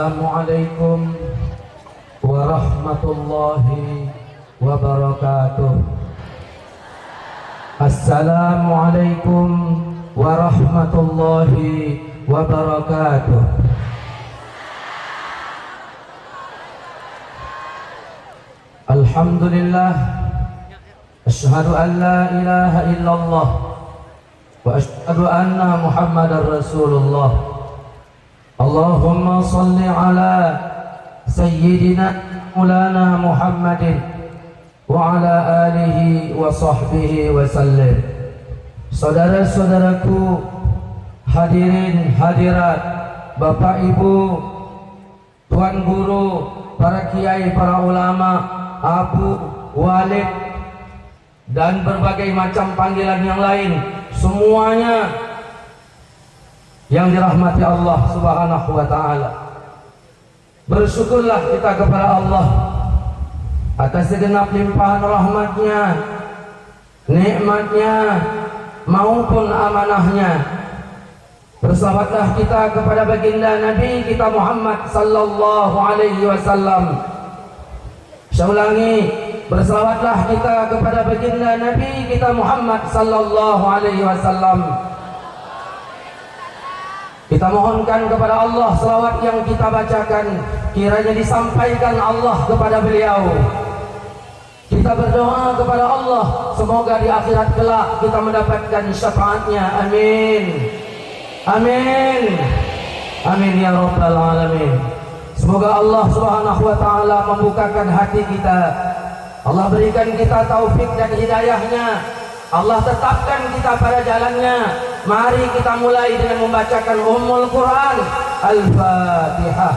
Assalamualaikum warahmatullahi wabarakatuh. Assalamualaikum warahmatullahi wabarakatuh. Alhamdulillah, asyhadu an la ilaha illallah wa asyhadu anna Muhammadar Rasulullah. Allahumma salli ala sayyidina Maulana Muhammadin wa ala alihi wa sahbihi wa sallim. Saudara-saudaraku, hadirin hadirat, Bapak Ibu, Tuan Guru, para kiai, para ulama, Abu, Walid, dan berbagai macam panggilan yang lain, semuanya yang dirahmati Allah Subhanahu wa ta'ala. Bersyukurlah kita kepada Allah atas segenap limpahan rahmatnya, nikmatnya maupun amanahnya. Bersalawatlah kita kepada baginda Nabi kita Muhammad sallallahu alaihi wasallam. Saya ulangi, bersalawatlah kita kepada baginda Nabi kita Muhammad sallallahu alaihi wasallam. Kita mohonkan kepada Allah selawat yang kita bacakan kiranya disampaikan Allah kepada beliau. Kita berdoa kepada Allah semoga di akhirat kelak kita mendapatkan syafaatnya. Amin. Amin. Amin ya rabbal alamin. Semoga Allah Subhanahu wa taala membukakan hati kita. Allah berikan kita taufik dan hidayahnya. Allah tetapkan kita pada jalannya. Mari kita mulai dengan membacakan Ummul Quran. Al-Fatihah.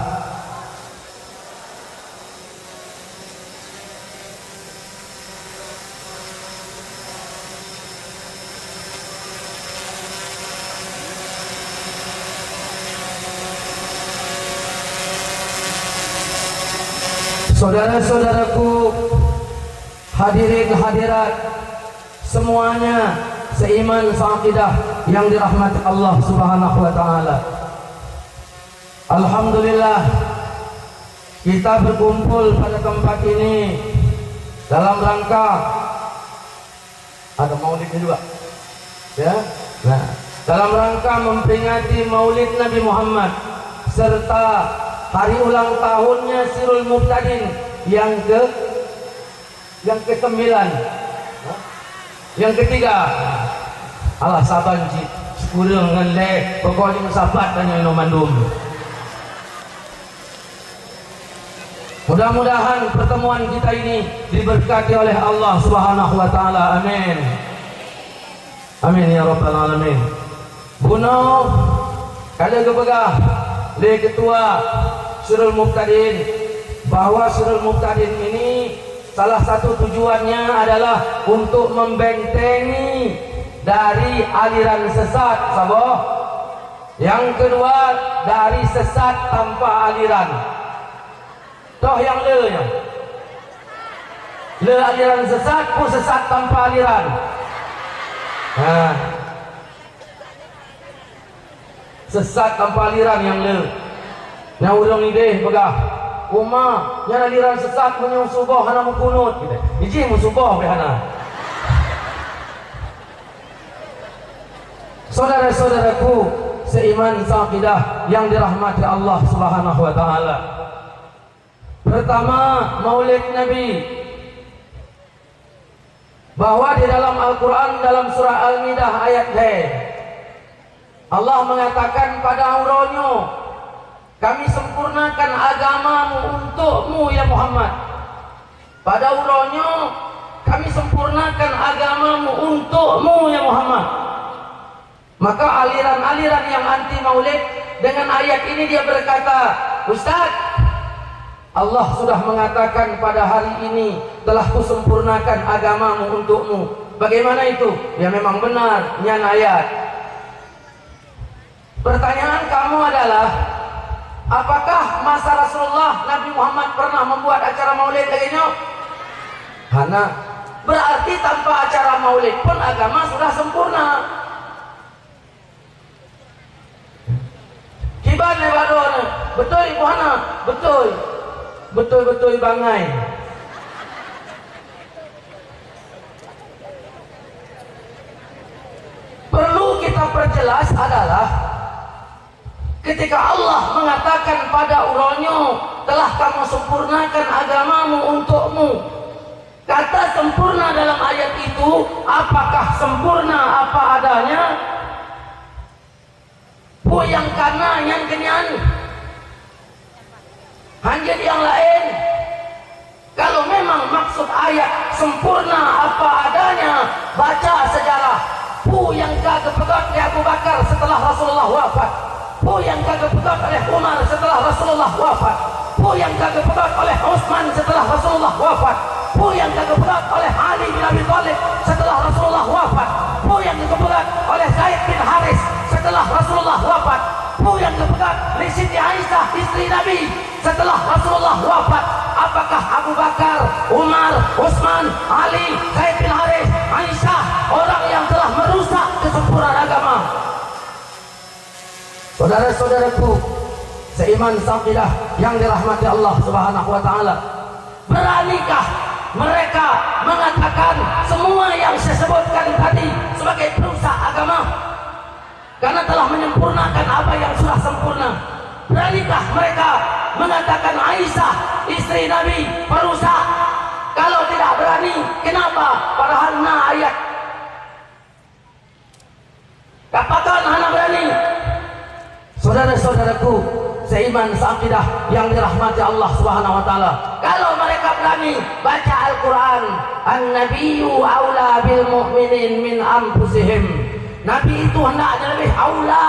Saudara-saudaraku, hadirin hadirat semuanya, seiman seaqidah yang dirahmati Allah Subhanahu wa taala. Alhamdulillah kita berkumpul pada tempat ini dalam rangka ada maulid juga. Ya. Nah, dalam rangka memperingati Maulid Nabi Muhammad serta hari ulang tahunnya Sirul Muqtadin yang ke-9. Yang ketiga, Allah saban ji, kurang ngeleh, pokoknya sabat tanya nomandum. Mudah-mudahan pertemuan kita ini diberkati oleh Allah Subhanahu wa taala. Amin. Amin ya rabbal alamin. Buno kada kebegah le ketua Sirul Muqtadin bahwa Sirul Muqtadin ini salah satu tujuannya adalah untuk membentengi dari aliran sesat, saboh. Yang kedua, dari sesat tanpa aliran. Toh yang le-nya. Le aliran sesat, pun sesat tanpa aliran. Nah. Sesat tanpa aliran yang le. Nah, urang ni deh pegah. Uma yang aliran sesat punya subuh hana mukunut gitu. Iji musubuh behana. Saudara-saudaraku seiman seaqidah yang dirahmati Allah Subhanahu wa taala. Pertama, Maulid Nabi. Bahwa di dalam Al-Qur'an dalam surah Al-Maidah ayat 2 Allah mengatakan pada auronyo, kami sempurnakan agamamu untukmu ya Muhammad. Pada uronyo, kami sempurnakan agamamu untukmu ya Muhammad. Maka aliran-aliran yang anti maulid dengan ayat ini dia berkata, Ustaz, Allah sudah mengatakan pada hari ini telah kusempurnakan agamamu untukmu. Bagaimana itu? Ya memang benar, nyan ayat. Pertanyaan kamu adalah, apakah masa Rasulullah Nabi Muhammad pernah membuat acara maulid laginya? Hana. Berarti tanpa acara maulid pun agama sudah sempurna. Kiban Betul Ibu Hana? Betul. Betul-betul bangai. Perlu kita perjelas adalah ketika Allah mengatakan pada uronyo, telah kamu sempurnakan agamamu untukmu. Kata sempurna dalam ayat itu, apakah sempurna apa adanya? Bu yang kana yang kenyan. Hanjir yang lain. Kalau memang maksud ayat sempurna apa adanya, baca sejarah. Bu yang kagak pegat oleh Abu Bakar setelah Rasulullah wafat. Bu yang kagak pegat oleh Umar setelah Rasulullah wafat. Bu yang kagak pegat oleh Utsman setelah Rasulullah wafat. Bu yang kagak pegat oleh Ali bin Abi Thalib setelah Rasulullah wafat. Bu yang kagak pegat oleh Zaid bin Haris setelah Rasulullah wafat. Bu yang kagak pegat oleh Siti Aisyah istri Nabi setelah Rasulullah wafat. Apakah Abu Bakar, Umar, Utsman, Ali, Zaid bin Haris, Aisyah orang yang telah merusak kesempurnaan agama? Saudara-saudaraku seiman saqidah yang dirahmati Allah Subhanahu wa taala, beranikah mereka mengatakan semua yang saya sebutkan tadi sebagai perusak agama karena telah menyempurnakan apa yang sudah sempurna? Beranikah mereka mengatakan Aisyah istri Nabi perusak? Kalau tidak berani, kenapa? Padahal ayat. Katakan anak berani. Saudara-saudaraku seiman seakidah yang dirahmati Allah Subhanahu wa taala, kalau mereka berani baca Al-Qur'an, an-nabiyyu aula bil mu'minin min anfusihim. Nabi itu hendaknya lebih aula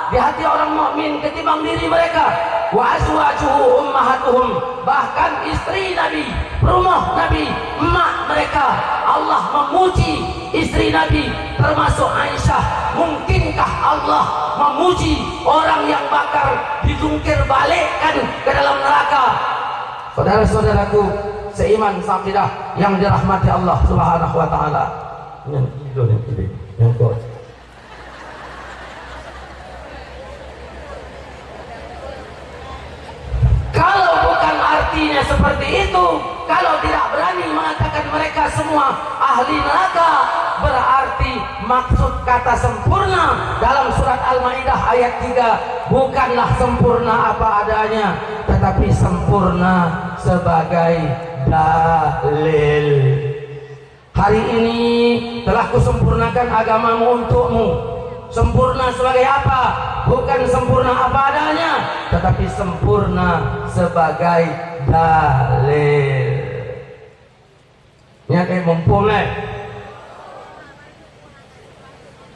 di hati orang mukmin ketimbang diri mereka. Wa azwajuhu ummahatuhum, bahkan istri Nabi, rumah Nabi, emak mereka. Allah memuji istri Nabi termasuk Aisyah. Mungkinkah Allah memuji orang yang bakar dijungkir balikkan ke dalam neraka? Saudara-saudaraku seiman saqidah yang dirahmati Allah Subhanahu wa taala. Yang kuat. Kalau bukan artinya seperti itu, kalau tidak berani mengatakan mereka semua ahli neraka, berarti maksud kata sempurna dalam surat Al-Maidah ayat 3 bukanlah sempurna apa adanya, tetapi sempurna sebagai dalil. Hari ini telah kusempurnakan agamamu untukmu. Sempurna sebagai apa? Bukan sempurna apa adanya, tetapi sempurna sebagai dalil. Nya kayak mumpung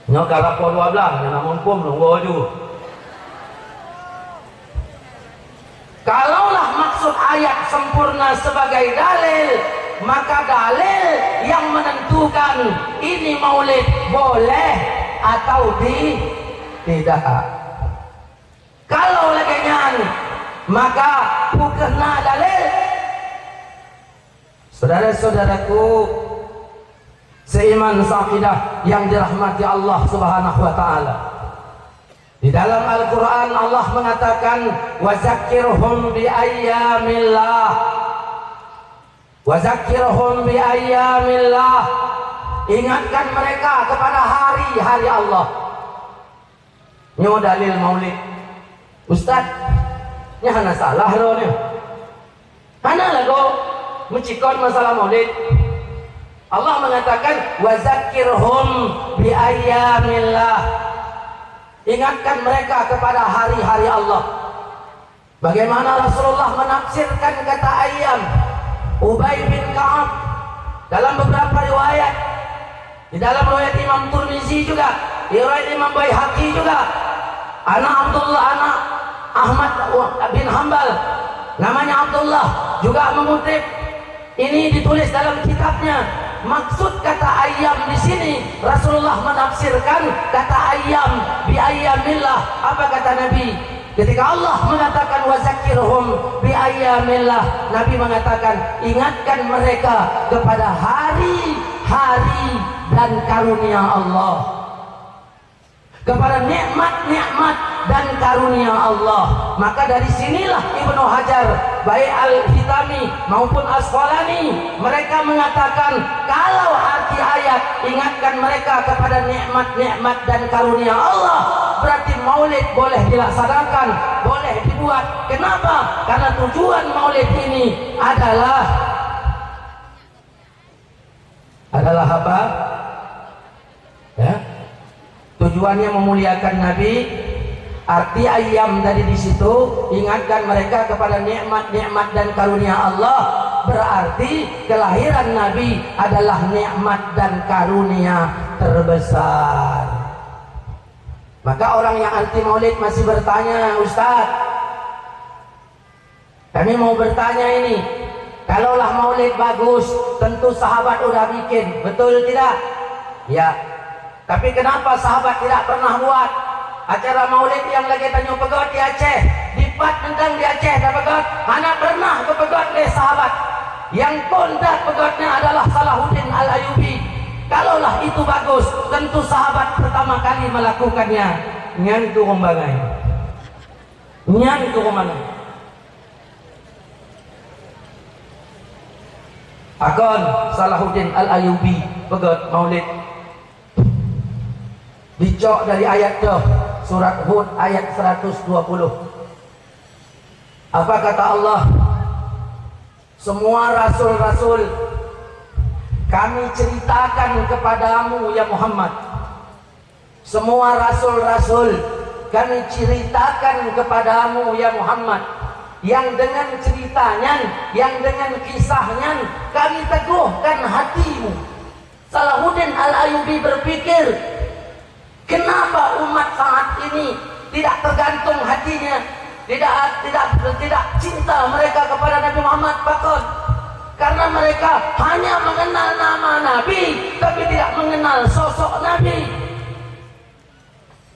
nya kalau po 12 nya mumpung nunggu aju. Kalaulah maksud ayat sempurna sebagai dalil, maka dalil yang menentukan ini maulid boleh atau tidak. Kalau legenyan maka bukanlah dalil. Saudara-saudaraku seiman saqidah yang dirahmati Allah Subhanahu wa taala, di dalam Al-Qur'an Allah mengatakan wazakirhum bi ayyamillah, wazakirhum bi ayyamillah, ingatkan mereka kepada hari-hari Allah. Nyo dalil maulid Ustaz, nya hana salah lo nya. Hana lagu mencikon masalah maulid. Allah mengatakan wazakirhum bi ayyamillah, ingatkan mereka kepada hari-hari Allah. Bagaimana Rasulullah menafsirkan kata ayyam? Ubay bin Ka'ab dalam beberapa riwayat, di dalam riwayat Imam Tirmizi juga, di riwayat Imam Baihaqi juga, anak Abdullah, anak Ahmad bin Hanbal, namanya Abdullah, juga mengutip ini, ditulis dalam kitabnya. Maksud kata ayyam di sini Rasulullah menafsirkan kata ayyam bi ayyamillah. Apa kata Nabi? Ketika Allah mengatakan wazakirhum bi ayyamillah, Nabi mengatakan ingatkan mereka kepada hari-hari dan karunia Allah, kepada nikmat-nikmat dan karunia Allah. Maka dari sinilah Ibnu Hajar, baik Al-Hitami maupun Asqalani, mereka mengatakan kalau arti ayat ingatkan mereka kepada nikmat-nikmat dan karunia Allah, berarti maulid boleh dilaksanakan, boleh dibuat. Kenapa? Karena tujuan maulid ini adalah apa? Ya. Tujuannya memuliakan Nabi. Arti ayam tadi di situ ingatkan mereka kepada nikmat-nikmat dan karunia Allah, berarti kelahiran Nabi adalah nikmat dan karunia terbesar. Maka orang yang anti maulid masih bertanya, Ustaz, kami mau bertanya ini, kalaulah maulid bagus, tentu sahabat udah bikin, betul tidak? Ya. Tapi kenapa sahabat tidak pernah buat acara maulid yang lagi tanyo pegot di Aceh, di Pat Mentang di Aceh dah pegot, mana pernah ke pegot oleh sahabat. Yang kondak pegotnya adalah Salahuddin Al-Ayyubi. Kalaulah itu bagus, tentu sahabat pertama kali melakukannya. Nyan tu kumbangai, nyan tu kumana. Akon Salahuddin Al-Ayyubi pegot maulid. Dicok dari ayat tu, surat Hud ayat 120. Apa kata Allah? Semua rasul-rasul kami ceritakan kepadamu ya Muhammad. Semua rasul-rasul kami ceritakan kepadamu ya Muhammad, yang dengan ceritanya, yang dengan kisahnya kami teguhkan hatimu. Salahuddin Al-Ayyubi berpikir, kenapa umat saat ini tidak tergantung hatinya, tidak cinta mereka kepada Nabi Muhammad Bakon? Karena mereka hanya mengenal nama Nabi, tapi tidak mengenal sosok Nabi.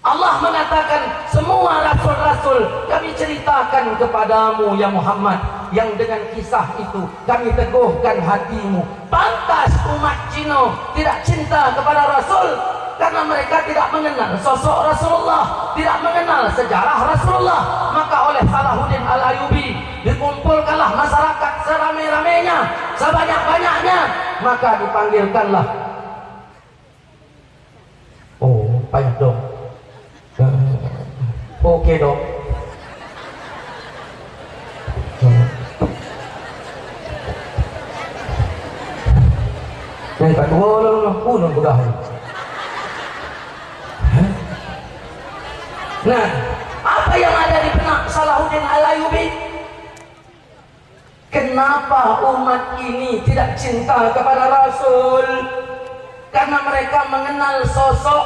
Allah mengatakan, semua rasul-rasul kami ceritakan kepadamu ya Muhammad, yang dengan kisah itu kami teguhkan hatimu. Pantas umat Cina tidak cinta kepada Rasul, karena mereka tidak mengenal sosok Rasulullah, tidak mengenal sejarah Rasulullah. Maka oleh Salahuddin Al-Ayyubi dikumpulkanlah masyarakat seramai-ramainya, sebanyak-banyaknya, maka dipanggilkanlah. Oh, payah dong. Oke dong. Yang kedua lah, punung budak. Nah, apa yang ada di benak Salahuddin Al-Ayyubi? Kenapa umat ini tidak cinta kepada Rasul? Karena mereka mengenal sosok,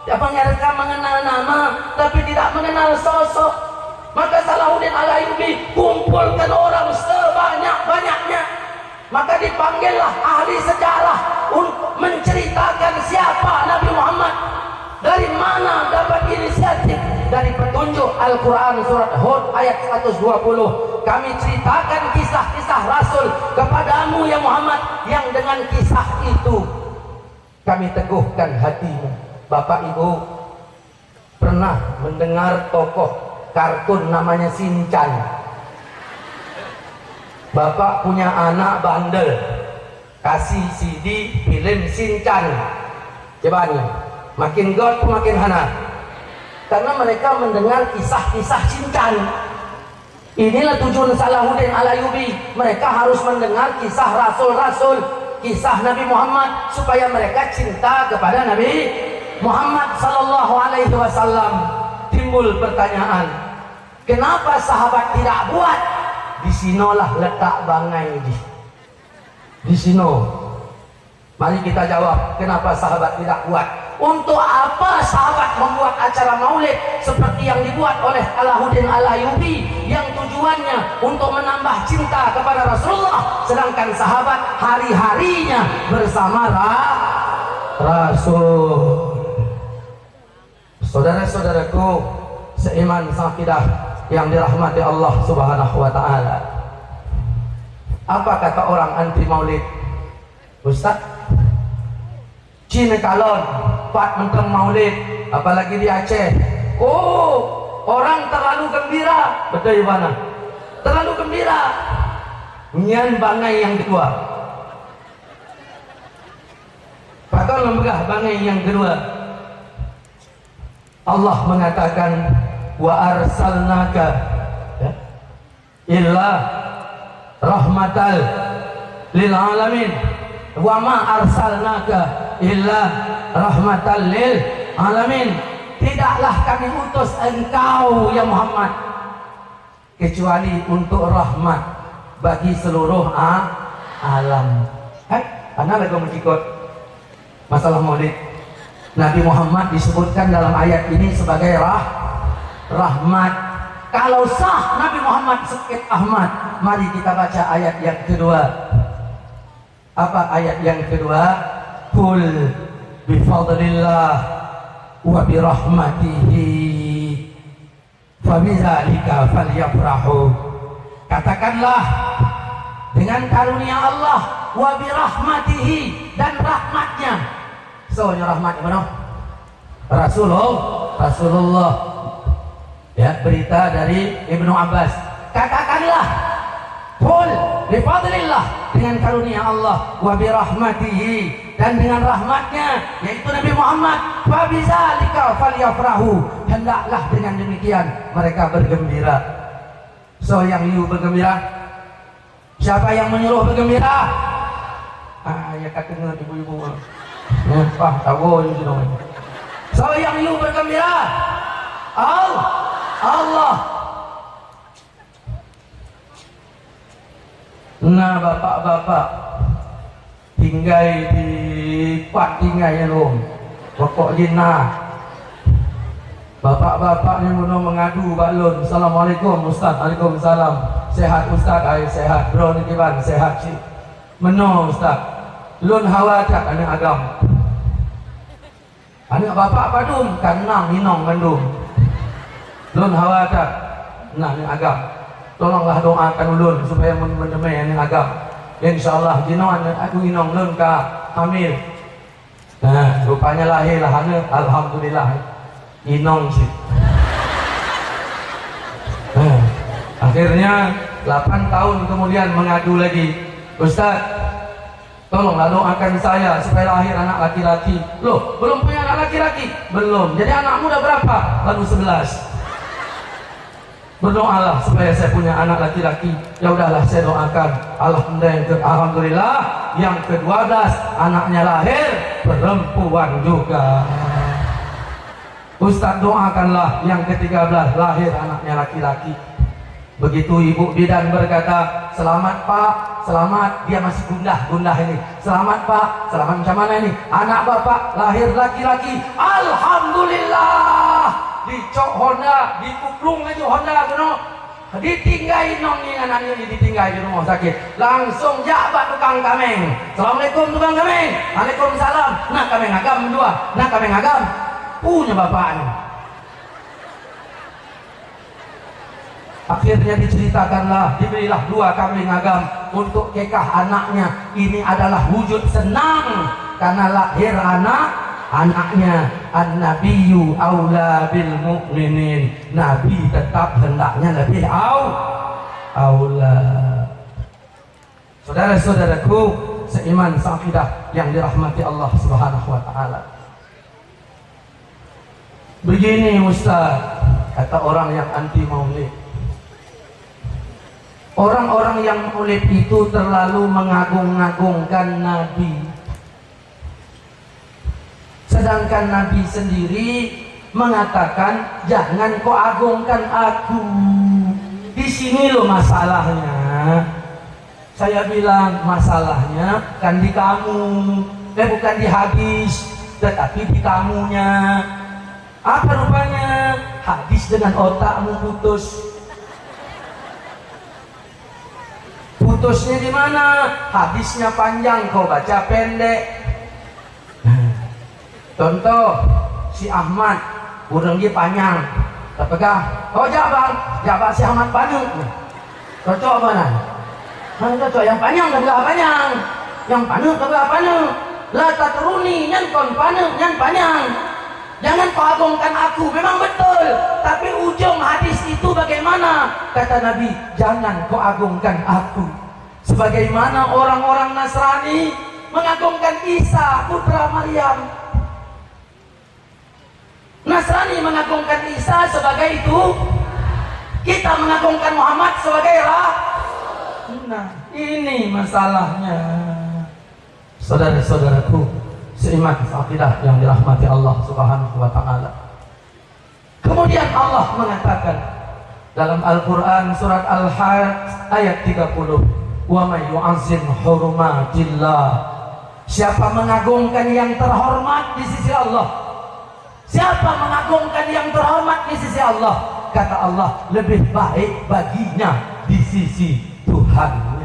mereka mengenal nama, tapi tidak mengenal sosok. Maka Salahuddin Al-Ayyubi kumpulkan orang sebanyak-banyaknya. Maka dipanggillah ahli sejarah untuk menceritakan siapa Nabi Muhammad. Dari mana dapat inisiatif? Dari petunjuk Al-Quran surat Hud ayat 120. Kami ceritakan kisah-kisah Rasul kepadamu ya Muhammad, yang dengan kisah itu kami teguhkan hatimu. Bapak Ibu pernah mendengar tokoh kartun namanya Shinchan? Bapak punya anak bandel, kasih CD film Shinchan. Coba nih, makin god makin hana, karena mereka mendengar kisah-kisah Shinchan. Inilah tujuan Salahuddin Al-Ayyubi. Mereka harus mendengar kisah rasul-rasul, kisah Nabi Muhammad, supaya mereka cinta kepada Nabi Muhammad sallallahu alaihi wasallam. Timbul pertanyaan, kenapa sahabat tidak buat? Di sinolah letak bangai di sino. Mari kita jawab, kenapa sahabat tidak buat? Untuk apa sahabat membuat acara maulid seperti yang dibuat oleh Salahuddin Al-Ayyubi, yang tujuannya untuk menambah cinta kepada Rasulullah, sedangkan sahabat hari-harinya bersama Rasul. Saudara-saudaraku seiman sakidah yang dirahmati Allah Subhanahu wa ta'ala, apa kata orang anti maulid? Ustaz, Cina kalon Pat Mentang maulid, apalagi di Aceh. Oh, orang terlalu gembira, betul mana? Terlalu gembira. Nyan bangai yang kedua. Bakal lembah bangai yang kedua. Allah mengatakan wa arsalnaka ya, illa rahmatal lil alamin wa ma arsalnaka illa rahmatal lil alamin. Tidaklah kami utus engkau ya Muhammad kecuali untuk rahmat bagi seluruh alam. Hai, ana lagi mencikot masalah maulid. Nabi Muhammad disebutkan dalam ayat ini sebagai rahmat. Kalau sah Nabi Muhammad sakit Ahmad, mari kita baca ayat yang kedua. Apa ayat yang kedua? Qul bi fadlillah wa bi rahmatihi fa bidzalika falyafrahu. Katakanlah dengan karunia Allah wa bi rahmatihi dan rahmatnya. Soalnya rahmat mana? Rasulullah. Ya, berita dari Ibnu Abbas. Katakanlah, qul bi fadlillah, dengan karunia Allah, wa bi rahmatihi, dan dengan rahmatnya yaitu Nabi Muhammad, fa bidzalika falyafrahu, hendaklah dengan demikian mereka bergembira. So yang you bergembira? Siapa yang menyuruh bergembira? Ya katanya ibu-ibu. Tahu you sudah. So yang you bergembira? Allah. Nah bapak-bapak tinggal di Pak tinggalnya loh. Pokok jina. Bapak-bapak ni mau mengadu balon. Assalamualaikum Ustaz. Waalaikumsalam. Sehat Ustaz? Sehat. Bro ni kiban sehat sih. Meno Ustaz. Lun hawacat anak agam. Anak bapak padum kanang minong mandum. Lun hawacat nah ni agam. Tolonglah doakan ulun supaya mendemai anak agam. Insyaallah jinon aku inong lun ka hamil. Nah, rupanya lahir lah anak, alhamdulillah. Inong sih. Nah, akhirnya 8 tahun kemudian mengadu lagi. Ustaz, tolonglah doakan saya supaya lahir anak laki-laki. Loh, belum punya anak laki-laki? Belum. Jadi anakmu udah berapa? Baru 11. Berdoalah supaya saya punya anak laki-laki. Ya udahlah, saya doakan. Alhamdulillah yang ke-12 anaknya lahir perempuan juga. Ustaz doakanlah yang ke-13 lahir anaknya laki-laki. Begitu ibu bidan berkata, selamat Pak, selamat. Dia masih gundah ini. Selamat Pak, selamat macam mana ini? Anak bapak lahir laki-laki. Alhamdulillah. Dicok Honda, dikuplung aja Honda kuno. Ditinggai nong dengan anaknya, ditinggai di rumah sakit. Langsung jabat tukang kameng. Assalamualaikum tukang kameng. Waalaikumsalam. Nah kameng agam dua. Nah kameng agam punya bapaknya. Akhirnya diceritakanlah, diberilah 2 kambing agam untuk kekah anaknya. Ini adalah wujud senang karena lahir anaknya. An-nabiyyu aula bil mu'minin. Nabi tetap hendaknya lebih aula. Saudara-saudaraku seiman seaqidah yang dirahmati Allah Subhanahu wa taala. Begini Ustaz, kata orang yang anti maulid. Orang-orang yang maulid itu terlalu mengagung-agungkan Nabi. Sedangkan Nabi sendiri mengatakan jangan kau agungkan aku. Di sini loh masalahnya. Saya bilang masalahnya kan di kamu, bukan di hadis, tetapi di kamunya. Apa rupanya? Hadis dengan otakmu putus. Putusnya di mana? Hadisnya panjang, kau baca pendek. Contoh, si Ahmad, urang dia panjang. Terpegang, oh jabat si Ahmad panjang. Cocok mana? Cocok yang panjang terbelah panjang. Yang panjang terbelah panjang. Lah tak teruni, yang kon panjang, yang panjang. Jangan kau agungkan aku. Memang betul, tapi ujung hadis itu bagaimana? Kata Nabi, jangan kau agungkan aku sebagaimana orang-orang Nasrani mengagungkan Isa putra Maryam. Nasrani mengagungkan Isa sebagai itu, kita mengagungkan Muhammad sebagai Nah, ini masalahnya. Saudara-saudaraku seiman seakidah yang dirahmati Allah Subhanahu wa taala. Kemudian Allah mengatakan dalam Al-Qur'an surat Al-Hajj ayat 30, "Wa may yu'azzim hurumatillah." Siapa mengagungkan yang terhormat di sisi Allah, siapa mengagungkan yang terhormat di sisi Allah, kata Allah, lebih baik baginya di sisi Tuhan.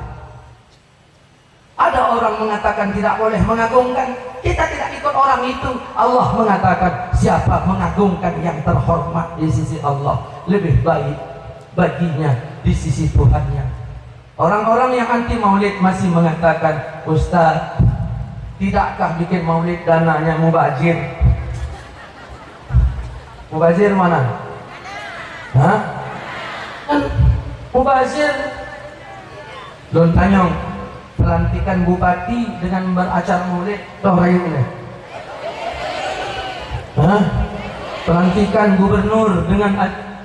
Ada orang mengatakan tidak boleh mengagungkan, kita tidak ikut orang itu. Allah mengatakan siapa mengagungkan yang terhormat di sisi Allah, lebih baik baginya di sisi Tuhannya. Orang-orang yang anti maulid masih mengatakan, Ustaz, tidakkah bikin maulid dananya mubazir? Mubazir mana? Hah? Mubazir Lontanyong pelantikan bupati dengan beracara maulid, toh rayunya. Hah? Pelantikan gubernur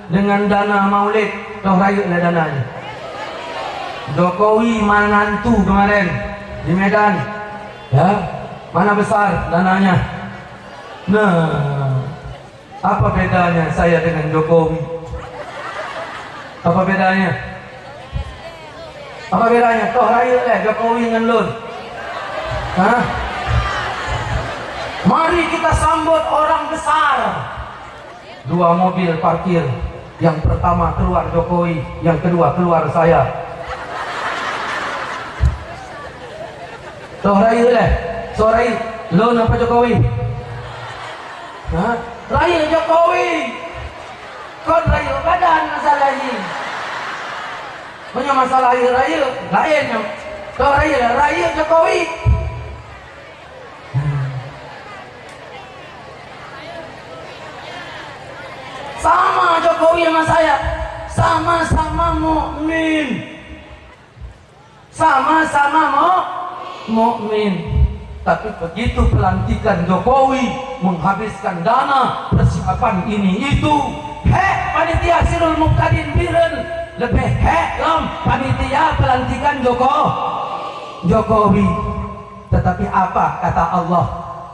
dengan dana maulid, toh rayunya dananya. Jokowi menantu kemarin di Medan, ya, mana besar dananya. Nah, apa bedanya saya dengan Jokowi? Apa bedanya? Apa bedanya? Toh raya Jokowi dengan Lun. Hah? Mari kita sambut orang besar. Dua mobil parkir, yang pertama keluar Jokowi, yang kedua keluar saya. Toh raya sore Lun apa Jokowi? Hah? Raya Jokowi. Kon raya badan masalah ini. Punya masalah raya lainnya. Toh raya Jokowi. Sama Jokowi sama saya, sama-sama mukmin. Sama-sama mukmin. Tapi begitu pelantikan Jokowi, menghabiskan dana persiapan ini itu, panitia Sirul Muqtadin Biren lebih panitia pelantikan Jokowi. Tetapi apa kata Allah?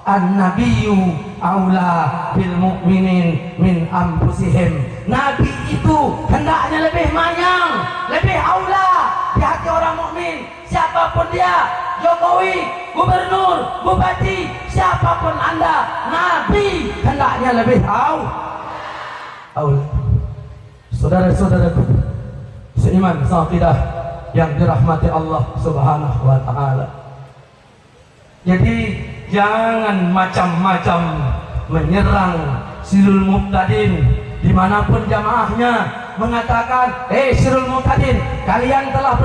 An-nabiyyu aula bil mu'minin min anfusihim. Nabi itu hendaknya lebih manyang, lebih aula di hati orang mukmin, siapapun dia, Jokowi, gubernur, bupati, siapapun Anda, Nabi hendaknya lebih aula. Saudara-saudaraku seiman seakidah yang dirahmati Allah Subhanahu wa taala. Jadi jangan macam-macam menyerang Sirul Muqtadin dimanapun jamaahnya, mengatakan, Sirul Muqtadin, kalian telah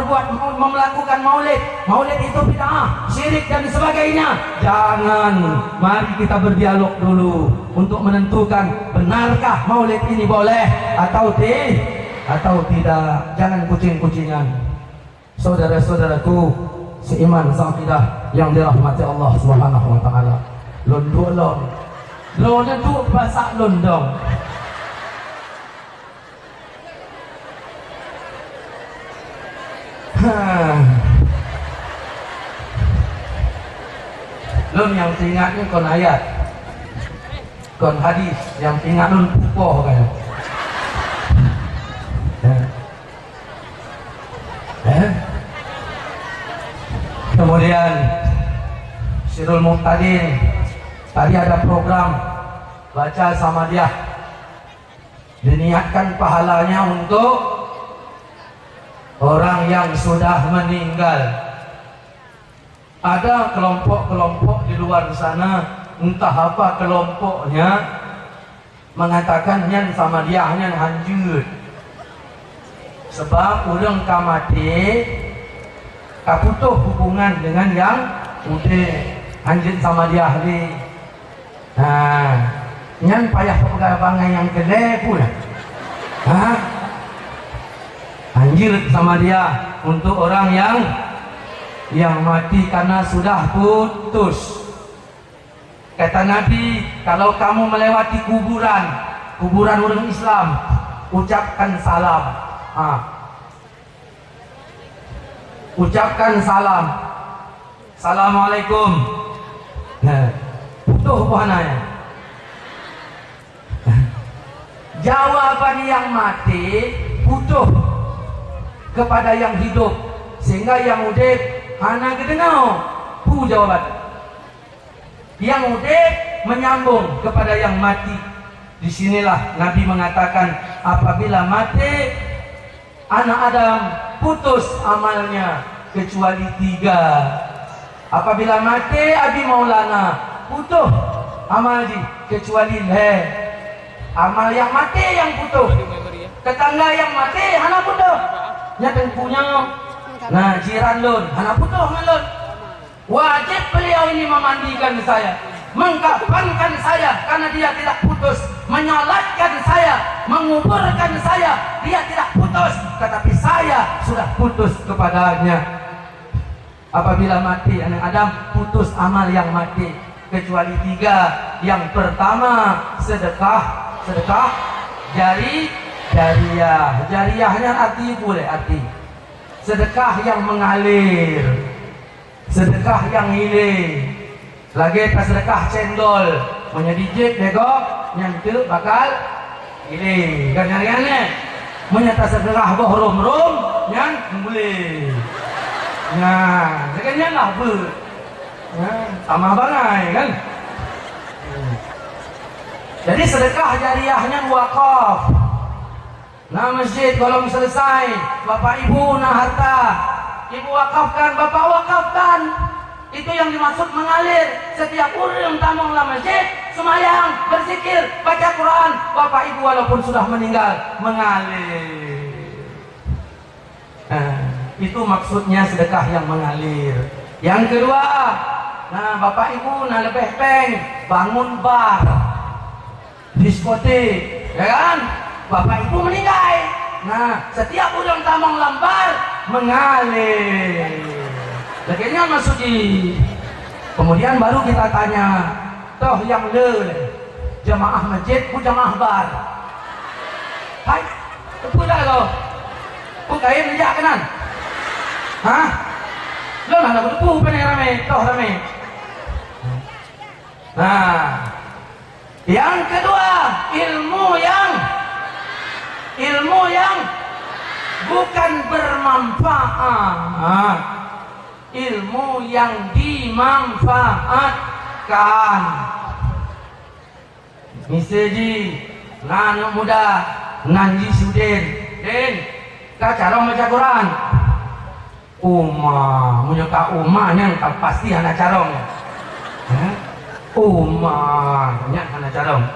melakukan maulid itu bid'ah, syirik dan sebagainya. Jangan, mari kita berdialog dulu untuk menentukan benarkah maulid ini boleh atau tidak. Jangan kucing-kucingan. Saudara-saudaraku seiman seakidah yang dirahmati Allah Subhanahu wa taala. Lon itu bahasa London. Lon yang ingatnya kon ayat, kon hadis, yang ingat lon pupoh kayak. Kemudian Sirul Muqtadin tadi ada program baca sama dia, diniatkan pahalanya untuk orang yang sudah meninggal. Ada kelompok-kelompok di luar sana, entah apa kelompoknya, mengatakan nyan sama dia nyan hancur sebab orang kamati kaputuh hubungan dengan yang udah anjing sama dia ahli. Nah, Nyan payah kepegangan yang gede pula. Hah? Anjir sama dia untuk orang yang mati karena sudah putus. Kata Nabi, kalau kamu melewati kuburan orang Islam, ucapkan salam. Ucapkan salam. Assalamualaikum. Nah, putuh buhananya. Jawaban yang mati putuh kepada yang hidup, sehingga yang udip hana kedengar pu jawaban. Yang udip menyambung kepada yang mati. Disinilah Nabi mengatakan, apabila mati anak Adam putus amalnya kecuali 3. Apabila mati Abi Maulana putuh amal kecuali amal yang mati yang putuh. Tetangga yang mati hana putuh. Nyata punya. Nah, jiran lun hana putuh ngalun. Wajib beliau ini memandikan saya, mengkafankan saya karena dia tidak putus, menyolatkan saya, menguburkan saya, dia tidak putus, tetapi saya sudah putus kepadanya. Apabila mati anak Adam putus amal yang mati kecuali 3. Yang pertama sedekah jariyah. Jariyahnya arti boleh arti sedekah yang mengalir, sedekah yang hilir. Lagi pas sedekah cendol menyedikit negok yang itu bakal hilir kan nyariannya. Menyata sedekah bohrom yang boleh. Nah, sekian lah ber. Sama bangai kan. Jadi sedekah jariyahnya wakaf. Nah, masjid kalau selesai, bapak ibu nah harta, ibu wakafkan, bapak wakafkan. Itu yang dimaksud mengalir. Setiap orang tamang lah masjid, semayang, berzikir, baca Quran, bapak ibu walaupun sudah meninggal mengalir. Itu maksudnya sedekah yang mengalir. Yang kedua, nah bapak ibu nah lebih bangun bar, diskotik, ya kan? Bapak ibu meninggal. Nah, setiap orang tamang lambar mengalir. Akhirnya masuk kemudian baru kita tanya, toh yang jamaah masjid bu jamaah bar. Hai, dah lo. Bukain aja kanan. Hah? Lo nak berdebu pengen rame, toh rame. Nah, yang kedua ilmu yang bukan bermanfaat, ilmu yang dimanfaatkan. Misalnya anak muda nanji sudin kau cara baca Quran menyuka umahnya pasti anak carong umahnya anak carong.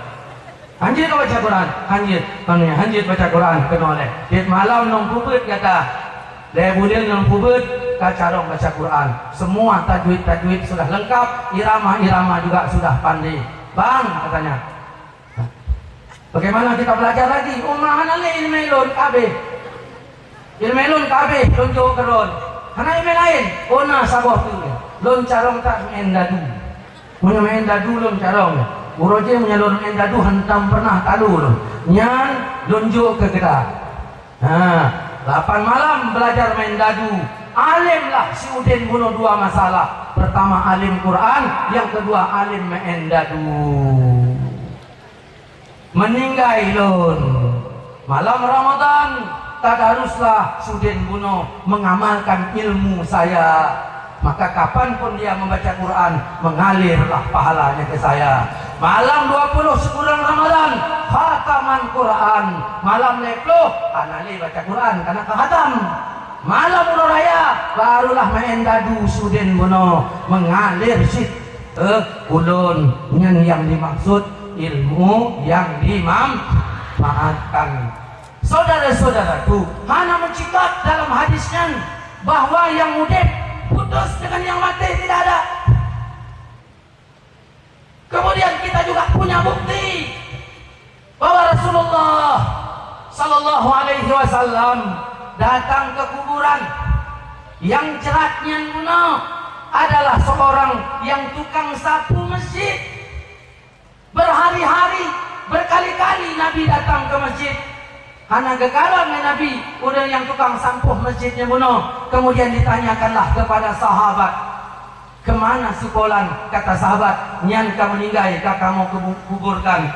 Anjir kau baca Quran, anjir baca Quran kenoleh. Dia malam nong pubut kata, lebulian nong pubut kacarong baca Quran. Semua tajwid sudah lengkap, irama juga sudah pandai. Bang katanya, bagaimana kita belajar lagi? Umahan ale ilmelun lonjo keron. Karena ilmu lain, ona saboh tu. Lon carong tak mendadu, main dadu lon carong. Uroje menyalur endadu hantam pernah talu nyan lonjo ke kita. Nah, 8 malam belajar main dadu. Alim lah si Udin bunuh 2 masalah. Pertama alim Quran, yang kedua alim main dadu. Meninggal lon. Malam Ramadan tadaruslah Sudin bunuh mengamalkan ilmu saya. Maka kapanpun dia membaca Quran, mengalirlah pahalanya ke saya. Malam 20 sebulan Ramadan, khataman Quran. Malam 20, anali baca Quran karena kehatam. Malam Ulo Raya, barulah main dadu Sudin bunuh mengalir sit. Ulun yang dimaksud ilmu yang dimanfaatkan. Saudara-saudaraku, hana mencitat dalam hadisnya bahwa yang udip putus dengan yang mati tidak ada. Kemudian kita juga punya bukti Sallallahu Alaihi Wasallam datang ke kuburan yang ceratnya adalah seorang yang tukang sapu masjid. Berhari-hari, berkali-kali Nabi datang ke masjid. Hana gekalan Nabi, udah yang tukang sampah masjidnya bunuh. Kemudian ditanyakanlah kepada sahabat, kemana Sukolan? Kata sahabat, nyan kamu meninggal, kamu kuburkan.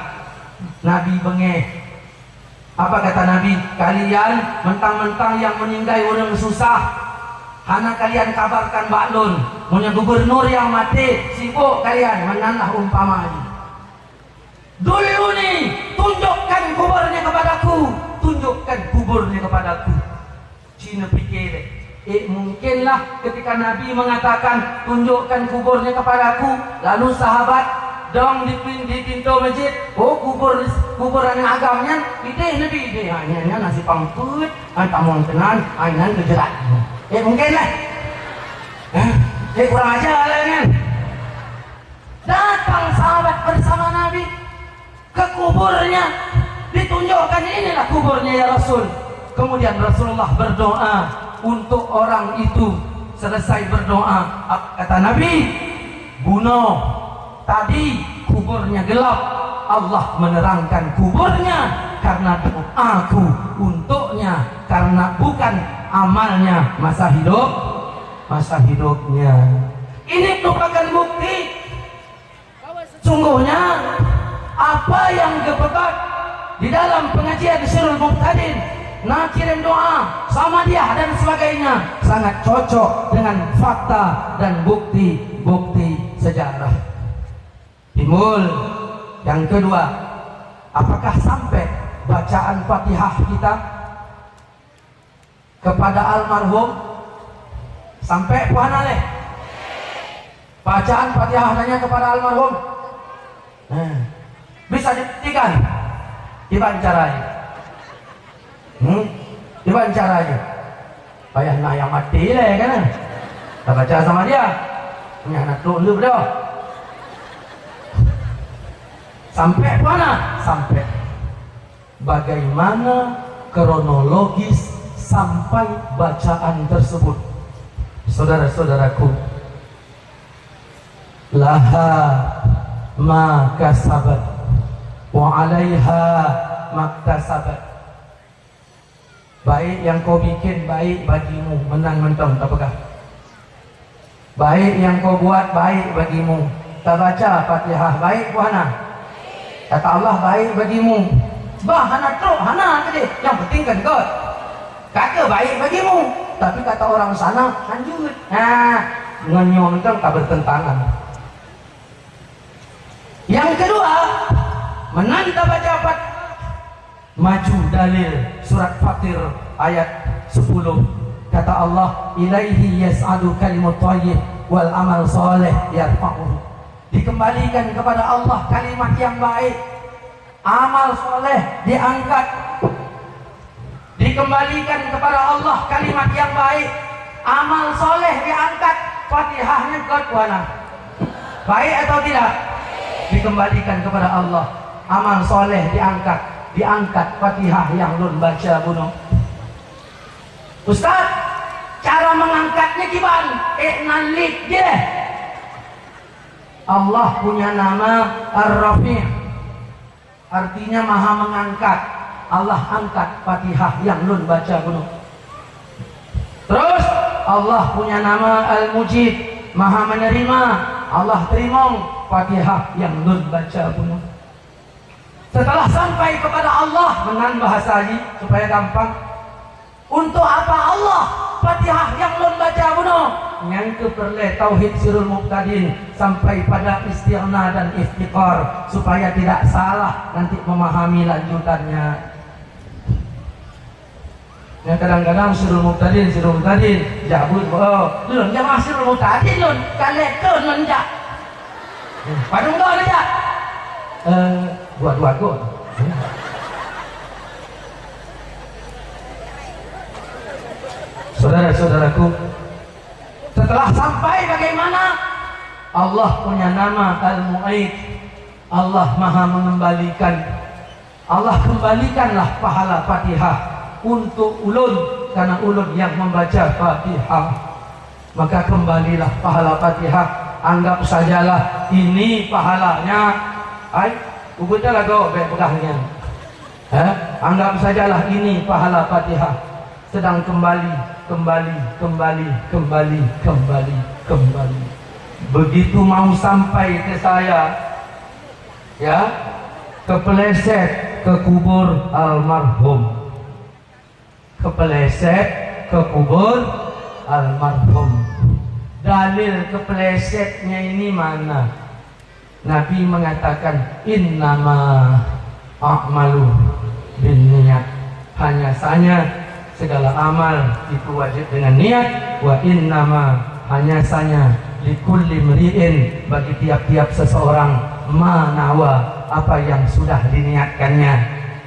Nabi bengeh. Apa kata Nabi? Kalian mentang-mentang yang meninggal orang susah, hana kalian kabarkan baklun. Punya gubernur yang mati, sibuk kalian menanlah umpama ini. Dulu nih, tunjukkan kuburnya kepadaku. Tunjukkan kuburnya kepadaku. Cina pikir, mungkinlah ketika Nabi mengatakan tunjukkan kuburnya kepadaku, lalu sahabat dong di pintu masjid, oh kuburan agamanya, ide Nabi ide hanya nasi pangkut, tamu tenan, ainan kejerat. Mungkinlah, kurang ajar lah kan. Datang sahabat bersama Nabi ke kuburnya, ditunjukkan inilah kuburnya ya Rasul. Kemudian Rasulullah berdoa untuk orang itu. Selesai berdoa, kata Nabi, bunuh. Tadi kuburnya gelap, Allah menerangkan kuburnya karena doaku untuknya, karena bukan amalnya masa hidupnya. Ini merupakan bukti sungguhnya apa yang kepekat di dalam pengajian Sirul Muqtadin, nak kirim doa sama dia dan sebagainya, sangat cocok dengan fakta dan bukti sejarah. Timbul yang kedua, apakah sampai bacaan Fatihah kita kepada almarhum? Sampai puana leh bacaan Fatihah hanya kepada almarhum. Bisa dibuktikan gimana caranya? Gimana caranya? Payah nak yang mati lah kan? Tak baca sama dia, punya anak dulu dah. Sampai mana? Sampai bagaimana kronologis sampai bacaan tersebut, saudara-saudaraku. Laha ma kasabat wa 'alaiha maktasabat. Baik yang kau bikin baik bagimu, menang mentong tak pegah. Baik yang kau buat baik bagimu, tak baca Fatihah baik puana. Kata Allah baik bagimu. Bah hana truk hana tadi, yang penting kan kau. Kata baik bagimu, tapi kata orang sana lanjut. Ngenyo mentong tak bertentangan. Yang kedua, menanta baca maju dalil surat Fatir ayat 10. Kata Allah, ilaihi yas'adu kalimut thayyib wal amal saleh yarfa'uhu. Dikembalikan kepada Allah kalimat yang baik, amal soleh diangkat. Dikembalikan kepada Allah kalimat yang baik, amal soleh diangkat. Fatihahnya ke mana? Baik atau tidak? Dikembalikan kepada Allah, amal soleh diangkat Fatihah yang lun baca bunuh. Ustaz, cara mengangkatnya gimana? Nalik je. Allah punya nama Ar-Rafi', artinya maha mengangkat. Allah angkat Fatihah yang lun baca bunuh. Terus Allah punya nama Al-Mujib, maha menerima. Allah terima Fatihah yang lun baca bunuh. Setelah sampai kepada Allah, menan bahasa ini supaya gampang. Untuk apa Allah Fatihah yang lun baca bunuh? Yang keperle tauhid Sirul Muqtadin sampai pada istighna dan iftiqar, supaya tidak salah nanti memahami lanjutannya. Yang kadang-kadang Sirul Muqtadin jabut, lun jamaah Sirul Muqtadin lun kalekun lun jak padung do aja buat go. Saudara-saudaraku, setelah sampai bagaimana? Allah punya nama Al-Mu'id, Allah maha mengembalikan. Allah kembalikanlah pahala Fatihah untuk ulun, karena ulun yang membaca Fatihah. Maka kembalilah pahala Fatihah. Anggap sajalah ini pahalanya. Ubudnya lah kau pegahnya. Anggap sajalah ini pahala Fatihah. Sedang kembali. Begitu mau sampai ke saya, ya, kepeleset ke kubur almarhum. Kepeleset ke kubur almarhum. Dalil kepelesetnya ini mana? Nabi mengatakan innama a'malu binniyat. Hanya saja segala amal itu wajib dengan niat. Wa innama, hanya saja likulli mri'in, bagi tiap-tiap seseorang, manawa, apa yang sudah diniatkannya.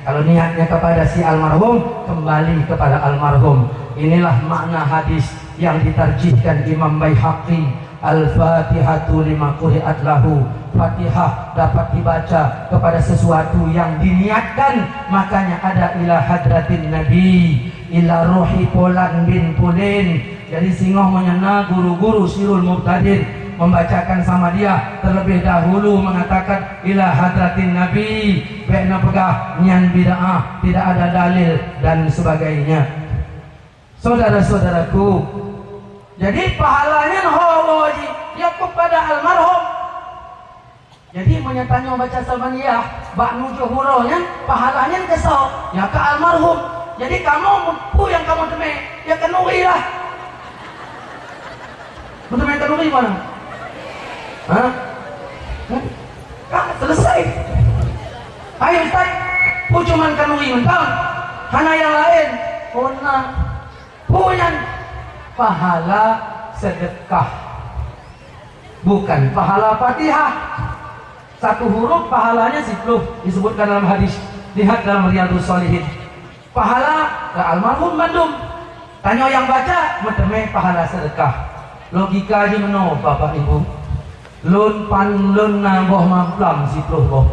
Kalau niatnya kepada si almarhum, kembali kepada almarhum. Inilah makna hadis yang ditarjihkan Imam Baihaqi. Al-Fatihatu lima quri'at lahu. Fatihah dapat dibaca kepada sesuatu yang diniatkan. Makanya ada ila hadratin Nabi, ila ruhi Polan bin Pulin. Jadi singoh menyena guru-guru Sirul Mubtadin membacakan sama dia terlebih dahulu mengatakan ila hadratin Nabi, bena pegah nyan bid'ah, tidak ada dalil dan sebagainya. Saudara-saudaraku, jadi pahalanya hawaji ya kepada almarhum. Jadi menyatanya baca Salmaniyah bak nujuh huronya pahalanya kesal ya ke almarhum. Jadi kamu yang kamu demi ya kenuri lah. Betul yang kenuri mana? Selesai. Ayo Ustaz, cuman kanui mentang. Hana yang lain punya pahala sedekah, bukan pahala Fatihah. Satu huruf pahalanya 10 disebutkan dalam hadis. Lihat dalam Riyadhus Shalihin. Pahala ke almarhum Bandung. Tanya yang baca, meteme pahala sedekah. Logika aja meno Bapak Ibu. Lun pan lun nambah mamplam 10 boh.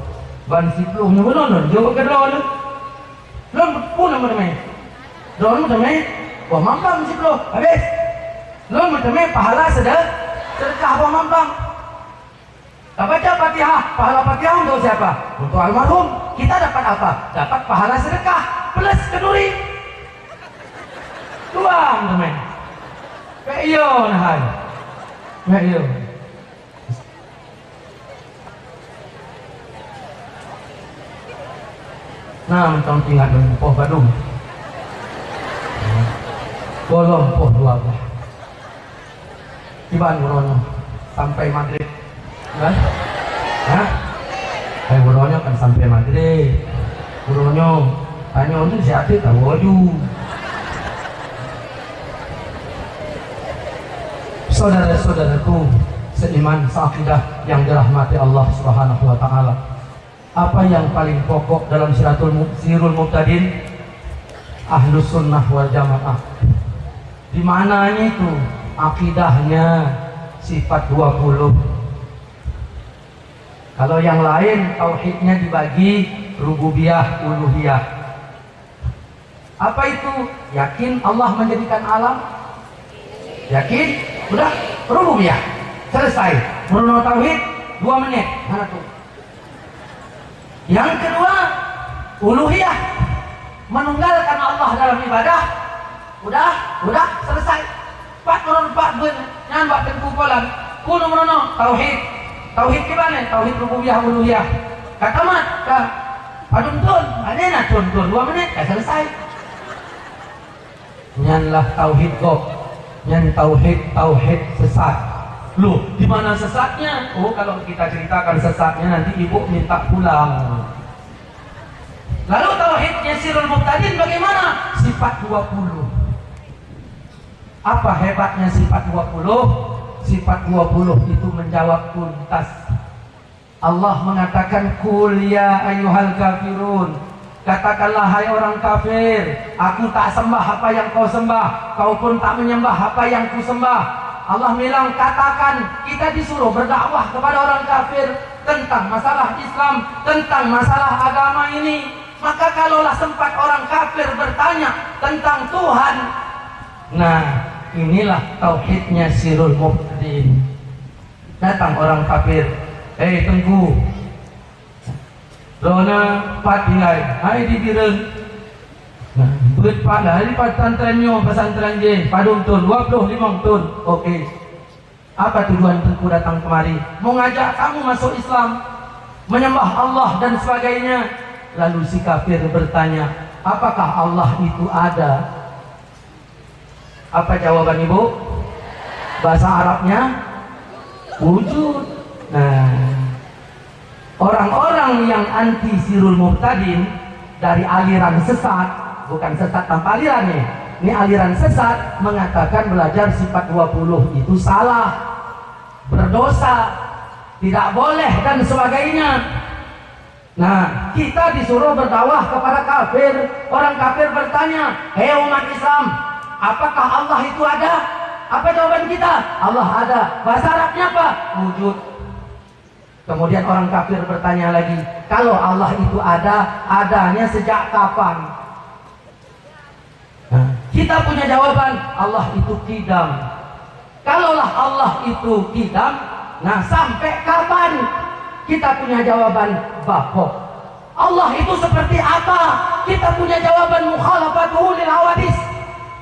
Ban 10-nya benon jauh ke drone. Lun pun meteme. Drone meteme, boh mamplam 10 habis. Lun meteme pahala sedekah boh mamplam. Baca Fatihah, pahala Fatihah untuk siapa? Untuk almarhum. Kita dapat apa? Dapat pahala sedekah plus kenduri. Tuang teman. Kayo nahan. Kayo. Nah, mentang tinggal dengan poh Badung. Bolong poh dua bah. Tiba nurono sampai maghrib. Kan? Kayak buronya kan sampai maghrib. Buronya tanya untuk siapa tahu waju. Saudara-saudaraku seiman seakidah yang dirahmati Allah Subhanahu wa taala. Apa yang paling pokok dalam Sirul Mubtadin? Ahlus Sunnah wal Jamaah. Di mananya itu akidahnya sifat 20. Kalau yang lain tauhidnya dibagi rububiyah, uluhiyah. Apa itu? Yakin Allah menjadikan alam? Yakin? Udah, rububiyah. Selesai. Merenung tauhid 2 menit. Mana tuh? Yang kedua, uluhiyah. Menunggalkan Allah dalam ibadah. Udah, selesai. 4 ben, nyan bak den kumpulan. Kuno merenung tauhid. Tauhid gimana? Tauhid rububiyah uluhiyah. Kata mat, adun tun, ada nak tun 2 menit, selesai. Nyanlah tauhid kok, nyan tauhid sesat. Loh, di mana sesatnya? Oh, kalau kita ceritakan sesatnya nanti ibu minta pulang. Lalu tauhidnya Sirul Mubtadin bagaimana? Sifat 20. Apa hebatnya sifat 20? Sifat 20 itu menjawab tuntas. Allah mengatakan kul ya ayyuhal kafirun. Katakanlah hai orang kafir, aku tak sembah apa yang kau sembah, kau pun tak menyembah apa yang ku sembah. Allah bilang katakan, kita disuruh berdakwah kepada orang kafir, tentang masalah Islam, tentang masalah agama ini. Maka kalaulah sempat orang kafir bertanya tentang Tuhan, nah inilah tauhidnya Sirul Muhtadin. Datang orang kafir, Tengku, Rona patingai, hai di bireng. Nah, buat pada hari pesantrennya, pesantren je, padung tun, 25 tun. Oke. Apa tujuan Tengku datang kemari? Mau ngajak kamu masuk Islam, menyembah Allah dan sebagainya. Lalu si kafir bertanya, apakah Allah itu ada? Apa jawaban ibu? Bahasa Arabnya wujud. Nah, orang-orang yang anti Sirul Muhtadin dari aliran sesat, bukan sesat tanpa aliran nih, ini aliran sesat, mengatakan belajar sifat 20 itu salah, berdosa, tidak boleh dan sebagainya. Nah, kita disuruh berdakwah kepada kafir. Orang kafir bertanya, hei umat Islam, apakah Allah itu ada? Apa jawaban kita? Allah ada. Bahasa Arabnya apa? Wujud. Kemudian orang kafir bertanya lagi, kalau Allah itu ada, adanya sejak kapan? Nah, kita punya jawaban, Allah itu qidam. Kalaulah Allah itu qidam, nah sampai kapan? Kita punya jawaban bako. Allah itu seperti apa? Kita punya jawaban mukhalafatuhu lil hawadis.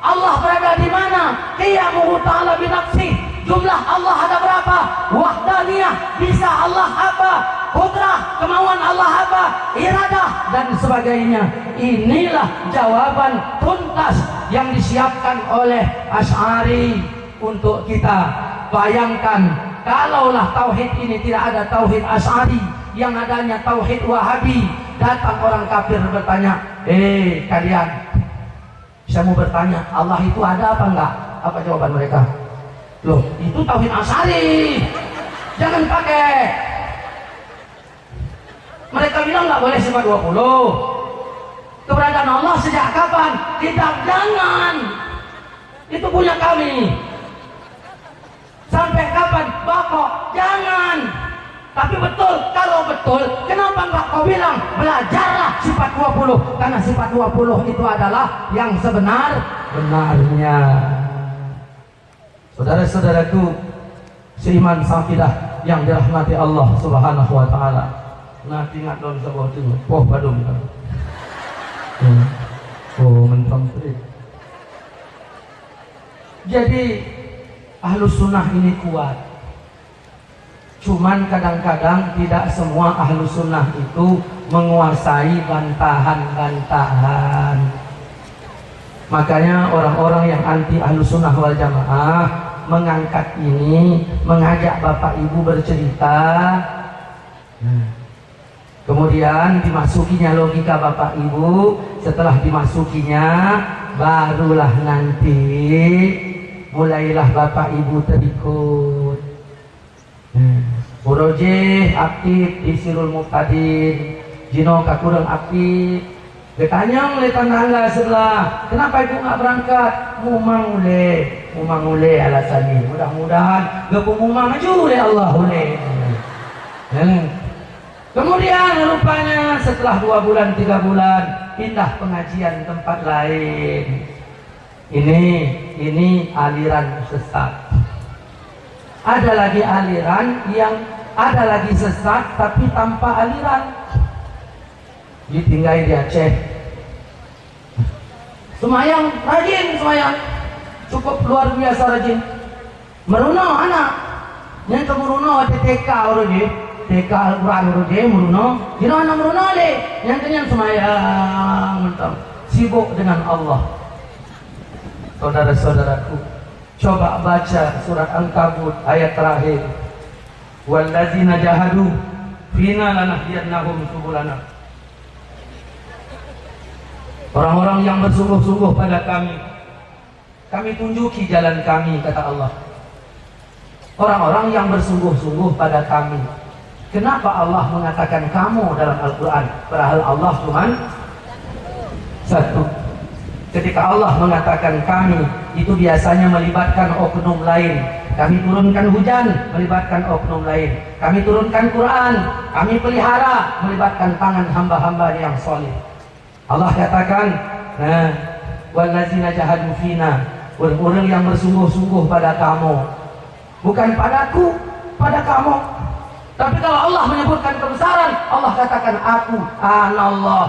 Allah berada di mana? Qiyamuhu ta'ala binafsi. Jumlah Allah ada berapa? Wahdaniyah, bisa Allah apa? Qudrah, kemauan Allah apa? Iradah dan sebagainya. Inilah jawaban tuntas yang disiapkan oleh Asy'ari untuk kita. Bayangkan, kalaulah tauhid ini tidak ada tauhid Asy'ari, yang adanya tauhid Wahabi, datang orang kafir bertanya, kalian, saya mau bertanya, Allah itu ada apa enggak? Apa jawaban mereka? Loh, itu tauhid Asy'ari, jangan pakai. Mereka bilang nggak boleh sifat 20. Keberadaan Allah sejak kapan? Tidak, jangan. Itu punya kami. Sampai kapan? Bakok, jangan. Tapi betul, kalau betul, kenapa enggak kau bilang belajarlah sifat 20? Karena sifat 20 itu adalah yang sebenar-benarnya. Saudara-saudaraku seiman sakidah yang dirahmati Allah Subhanahu wa taala. Nah, ingat dong sebuah itu. Oh, badung. Oh, mentang. Jadi Ahlus Sunnah ini kuat. Cuman kadang-kadang tidak semua Ahlus Sunnah itu menguasai bantahan-bantahan. Makanya orang-orang yang anti Ahlus Sunnah wal Jamaah mengangkat ini, mengajak Bapak Ibu bercerita. Kemudian dimasukinya logika Bapak Ibu. Setelah dimasukinya, barulah nanti mulailah Bapak Ibu terikut. Uroje aktif di Sirul Muhtadin, Jino kakurang aktif. Ditanya oleh tetangga sebelah, kenapa ibu nggak berangkat? Mumang ule alasannya. Mudah-mudahan gak mumang aja oleh Allah ule. Kemudian rupanya setelah 2 bulan 3 bulan pindah pengajian tempat lain. Ini aliran sesat. Ada lagi aliran yang ada lagi sesat tapi tanpa aliran. Ditinggal di Aceh. Semayang rajin, semayang cukup luar biasa rajin. Meruno anak, yang kemuruno ada TK orang TK Al-Quran orang meruno. Jino anak meruno le, yang kenyang semayang mentang sibuk dengan Allah. Saudara-saudaraku, coba baca surat Al-Kabut ayat terakhir. Wallazina jahadu fina lanahdiyannahum subulana. Orang-orang yang bersungguh-sungguh pada kami tunjuki jalan kami, kata Allah. Orang-orang yang bersungguh-sungguh pada kami. Kenapa Allah mengatakan kamu dalam Al-Quran? Padahal Allah cuma satu. Ketika Allah mengatakan kami, itu biasanya melibatkan oknum lain. kami turunkan hujan, melibatkan oknum lain. Kami turunkan Quran, kami pelihara, melibatkan tangan hamba-hamba yang soleh. Allah katakan, nah, wallazina jahadu fina, orang-orang yang bersungguh-sungguh pada kamu, bukan padaku, pada kamu. Tapi kalau Allah menyebutkan kebesaran, Allah katakan aku, anallah,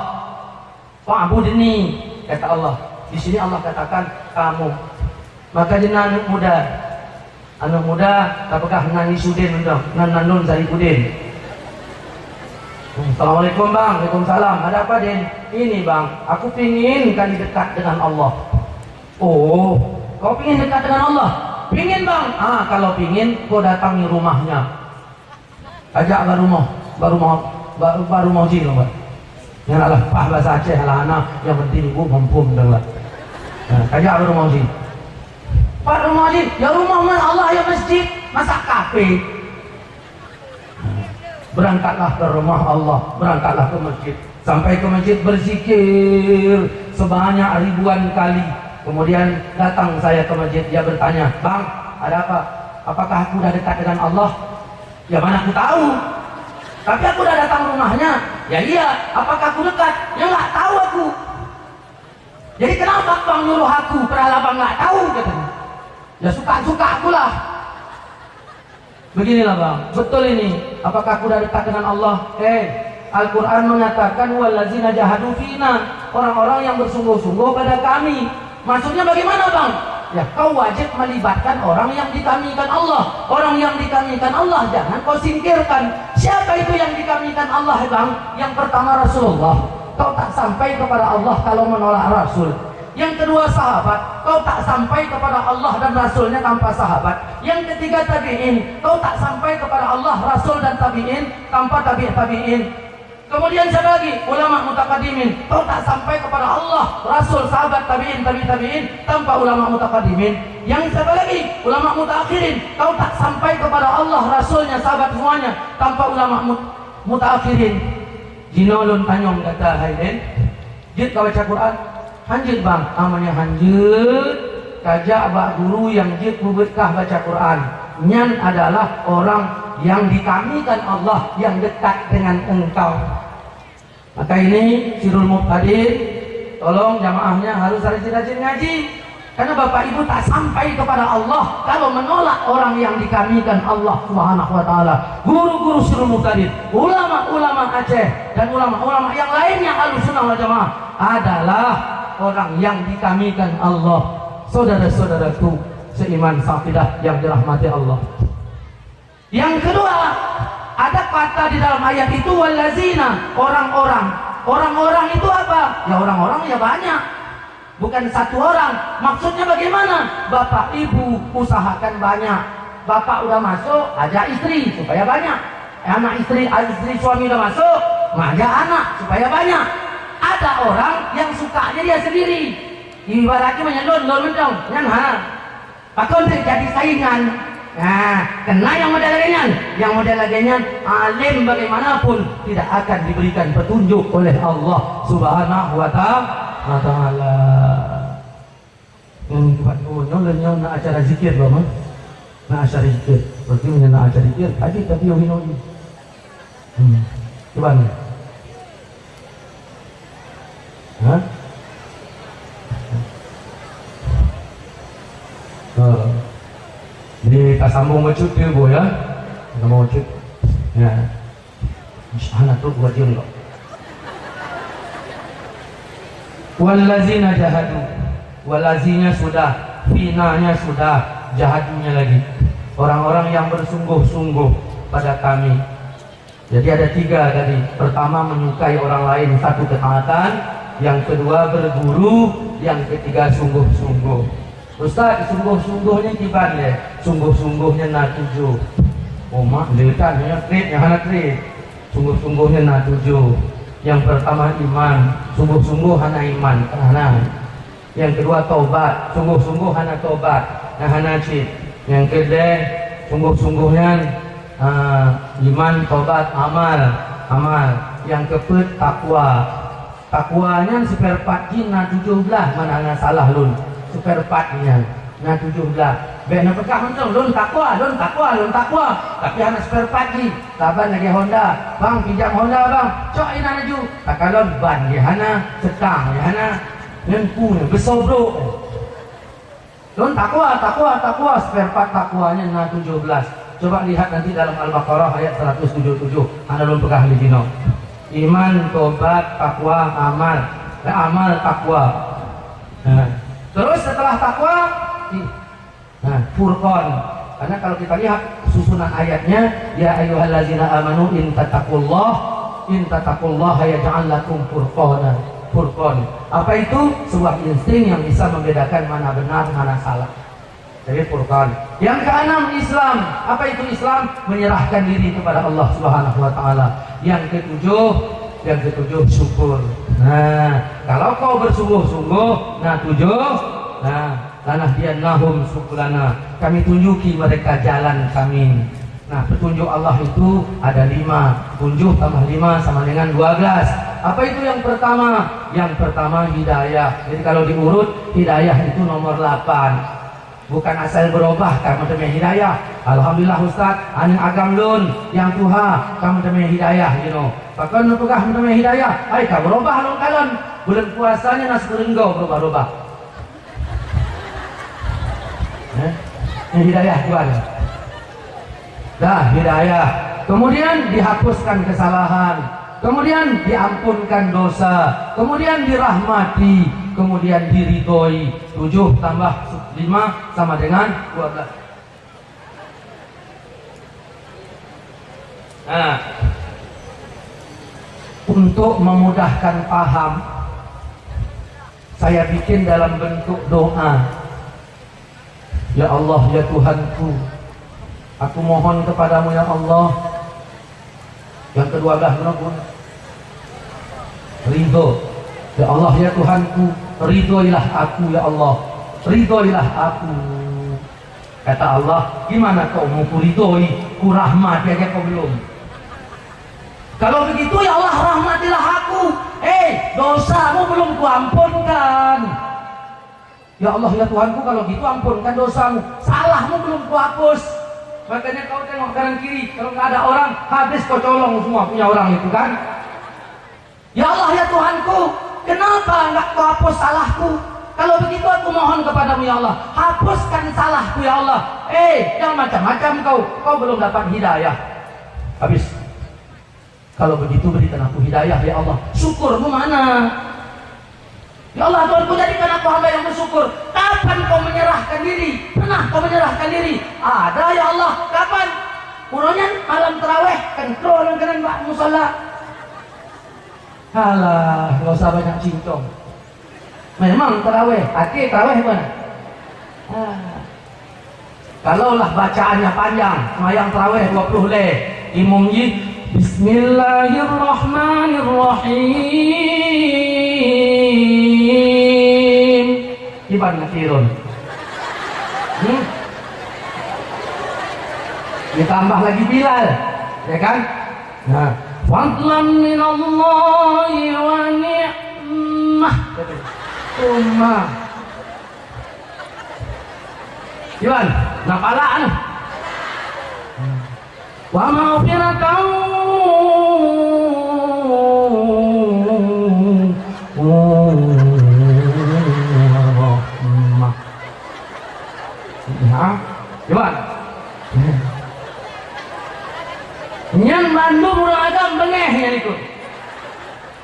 wa'budni, kata Allah. Di sini Allah katakan kamu. Maka dia anak muda, apakah nani sudin undang, nanun Saripudin. Assalamualaikum bang, waalaikumsalam. Ada apa Din? Ini bang, aku pingin kali dekat dengan Allah. Oh, kau pingin dekat dengan Allah? Pingin bang. Kalau pingin, kau datangi rumahnya. Ajak baru mau jin loh bang. Yang adalah bahasa Aceh lah anak, yang penting ibu mumpung dah lah. Ajak baru mau jin. Pak rumah jin, ya rumah Allah ya masjid, masa kafe. Berangkatlah ke rumah Allah, berangkatlah ke masjid. Sampai ke masjid berzikir sebanyak ribuan kali. Kemudian datang saya ke masjid, dia bertanya, bang, ada apa? Apakah aku sudah dekat dengan Allah? Ya mana aku tahu. Tapi aku sudah datang rumahnya. Ya iya, apakah aku dekat? Ya nggak tahu aku. Jadi kenapa bang nyuruh aku? Padahal abang nggak tahu katanya. Ya suka-suka akulah. Beginilah bang, betul ini. Apakah aku sudah dekat dengan Allah? Al-Quran mengatakan wallazina jahadu fina, orang-orang yang bersungguh-sungguh pada kami. Maksudnya bagaimana bang? Ya kau wajib melibatkan orang yang dikamikan Allah. Orang yang dikamikan Allah jangan kau singkirkan. Siapa itu yang dikamikan Allah bang? Yang pertama Rasulullah. Kau tak sampai kepada Allah kalau menolak Rasul. Yang kedua sahabat, kau tak sampai kepada Allah dan Rasulnya tanpa sahabat. Yang ketiga tabi'in, kau tak sampai kepada Allah, Rasul dan tabi'in tanpa tabi'in. Kemudian siapa lagi? Ulama mutaqaddimin, kau tak sampai kepada Allah, Rasul, sahabat, tabi'in tanpa ulama mutaqaddimin. Yang siapa lagi? Ulama mutaakhirin, kau tak sampai kepada Allah, Rasulnya, sahabat semuanya tanpa ulama mutaakhirin. Jinolun tanyong kata Haiden, jid kau baca Quran. Hanjut bang, namanya hanjut kajak bak guru yang jid berkah baca Quran. Nyan adalah orang yang dikamikan Allah, yang dekat dengan engkau. Maka ini Sirul Muqtadir, tolong jamaahnya harus rajin-rajin ngaji. Karena bapak ibu tak sampai kepada Allah kalau menolak orang yang dikamikan Allah Subhanahu wa ta'ala. Guru-guru Sirul Muqtadir, ulama-ulama Aceh dan ulama-ulama yang lainnya Ahlussunnah wal Jamaah adalah orang yang dikamikan Allah. Saudara-saudaraku seiman saqidah yang dirahmati Allah. Yang kedua, ada kata di dalam ayat itu wallazina, orang-orang itu apa? Ya orang-orang ya banyak, bukan satu orang. Maksudnya bagaimana? Bapak ibu usahakan banyak. Bapak udah masuk, ajak istri supaya banyak. Anak istri suami udah masuk, ngajak anak supaya banyak. Ada orang yang sukanya dia sendiri, ibaratnya menyelon dong, pakai untuk jadi saingan. Nah, kena yang model lainnya, alim bagaimanapun tidak akan diberikan petunjuk oleh Allah Subhanahu wa ta'ala. Nak acara zikir loh, nak acara zikir, berarti nak acara zikir. Tadi yang coba nih. Jadi kita sambung mecut dia bu ya, kita mau mecut ya, anak tuh buat dia enggak. Wallazina jahadu, walazinya sudah, finanya sudah, jahadunya lagi. Orang-orang yang bersungguh-sungguh pada kami. Jadi ada tiga tadi. Pertama menyukai orang lain, satu ketaatan. Yang kedua berguru, yang ketiga sungguh-sungguh. Ustaz, sungguh-sungguhnya gimana ya? Sungguh-sungguhnya na 7. Mak, lekan ya krit, yang hana krit. Sungguh-sungguhnya na 7. Yang pertama iman, sungguh-sungguh hana iman, hana. Yang kedua taubat, sungguh-sungguh hana taubat, nah hana cit. Yang kedua sungguh-sungguhnya iman, taubat, amal. Yang keempat takwa. Takwanya seperempat jin na 17, mana salah lun. Seperempatnya. Nah 17. Bena pekah untung, lun takwa. Tapi anak spare pagi. Taban lagi Honda. Bang pinjam Honda bang. Cok ina naju. Takalon ban dia hana, setang dia hana. Nengku besar bro. Lun takwa. Spare part takwanya nah 17. Coba lihat nanti dalam Al-Baqarah ayat 177. Anda lun pekah di sini. Iman, tobat, takwa, amal. Amal, takwa. Nah, terus setelah takwa, Furqan. Karena kalau kita lihat susunan ayatnya, ya ayyuhallazina amanu in tattaqullaha yaj'al lakum furqana. Furqan. Apa itu? Sebuah insting yang bisa membedakan mana benar, mana salah. Jadi Furqan. Yang keenam Islam. Apa itu Islam? Menyerahkan diri kepada Allah Subhanahu wa taala. Yang ketujuh syukur. Nah, kalau kau bersungguh-sungguh, lanahdiyannahum subulana. Kami tunjuki mereka jalan kami. Nah, petunjuk Allah itu ada 5. 7 tambah 5 sama dengan 12. Apa itu yang pertama? Yang pertama hidayah. Jadi kalau diurut, hidayah itu nomor 8. Bukan asal berubah kamu demi hidayah. Alhamdulillah Ustaz, aning agam lun yang Tuhan kamu demi hidayah, you know. Pakon nupukah demi hidayah. Ai kamu berubah lun kalon. Bulan puasanya nasi berenggau berubah-ubah. Hidayah Tuhan. Dah hidayah. Kemudian dihapuskan kesalahan. Kemudian diampunkan dosa. Kemudian dirahmati. Kemudian diridhoi. 7 tambah 5 sama dengan 12. Nah, untuk memudahkan paham, saya bikin dalam bentuk doa. Ya Allah, ya Tuhanku, aku mohon kepadamu ya Allah. Yang ke-12 menurut ridho. Ya Allah, ya Tuhanku, ridhoilah aku ya Allah. Ridhoilah aku. Kata Allah, gimana kau mau kuridhoi? Ku rahmati aja kau belum. Kalau begitu ya Allah, rahmatilah aku. Dosamu belum kuampunkan. Ya Allah, ya Tuhanku, kalau gitu ampunkan dosamu. Salahmu belum kuhapus. Makanya kau tengok kanan kiri, kalau nggak ada orang, habis kau colong semua punya orang itu kan. Ya Allah, ya Tuhanku, kenapa nggak kau hapus salahku? Kalau begitu aku mohon kepadamu ya Allah, hapuskan salahku ya Allah. Jangan macam-macam kau belum dapat hidayah. Habis. Kalau begitu berikan aku hidayah ya Allah. Syukurmu mana? Ya Allah, Tuhanku, jadikan aku hamba yang bersyukur. Kapan kau menyerahkan diri? Pernah kau menyerahkan diri? Ada ya Allah. Kapan? Uronya malam terawih kan krolan kanan Pak musalla. Halah, gak usah banyak cincong. Memang terawih, terawih mana? Kalaulah bacaannya panjang, semayang terawih 20 le. Imamnya Bismillahirrahmanirrahim. Gimana tirun? Ditambah lagi Bilal, ya kan? Nah, fadlan minallahi wa ni'mah. Gimana? Napalaan. Wa maghfiratan gimana? Nyan Bandung urang agam bengehnya itu.